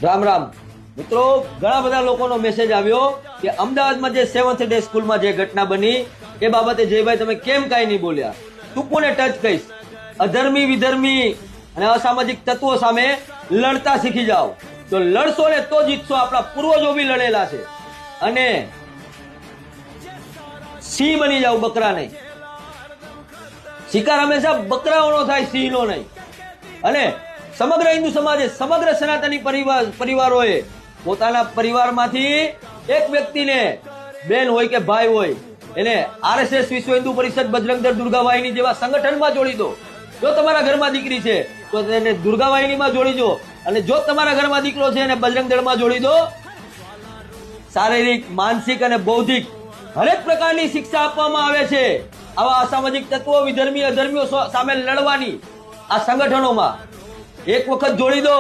રામ રામ મિત્રો, ઘણા બધા લોકોનો મેસેજ આવ્યો કે અમદાવાદમાં જે 7th ડે સ્કૂલમાં જે ઘટના બની એ બાબતે જયભાઈ તમે કેમ કાંઈ નહીં બોલ્યા. ટૂંકુને ટચ કહીશ. અધર્મી વિધર્મી અને અસામાજિક તત્વો સામે લડતા શીખી જાઓ. જો લડશો ને તો જીતશો. આપણા પૂર્વજો બી લડેલા છે. અને સિંહ બની જાવ, બકરા નહીં. શિકાર હંમેશા બકરાઓનો થાય, સિંહનો નહીં. અને સમગ્ર હિન્દુ સમાજે, સમગ્ર સનાતની પરિવારોએ પોતાના પરિવારમાંથી એક વ્યક્તિને, બેન હોય કે ભાઈ હોય, એને આરએસએસ, વિશ્વ હિન્દુ પરિષદ, બજરંગ દળ, દુર્ગા વાહિની જેવા સંગઠનમાં જોડી દો. જો તમારા ઘરમાં દીકરી છે તો તેને દુર્ગા વાહિનીમાં જોડી દો, અને જો તમારા ઘરમાં દીકરો છે એને બજરંગ દળમાં જોડી દો. શારીરિક, માનસિક અને બૌદ્ધિક હરેક પ્રકારની શિક્ષા આપવામાં આવે છે આવા અસામાજિક તત્વો, વિધર્મી, અધર્મીઓ સામે લડવાની. આ સંગઠનોમાં એક વખત જોડી દો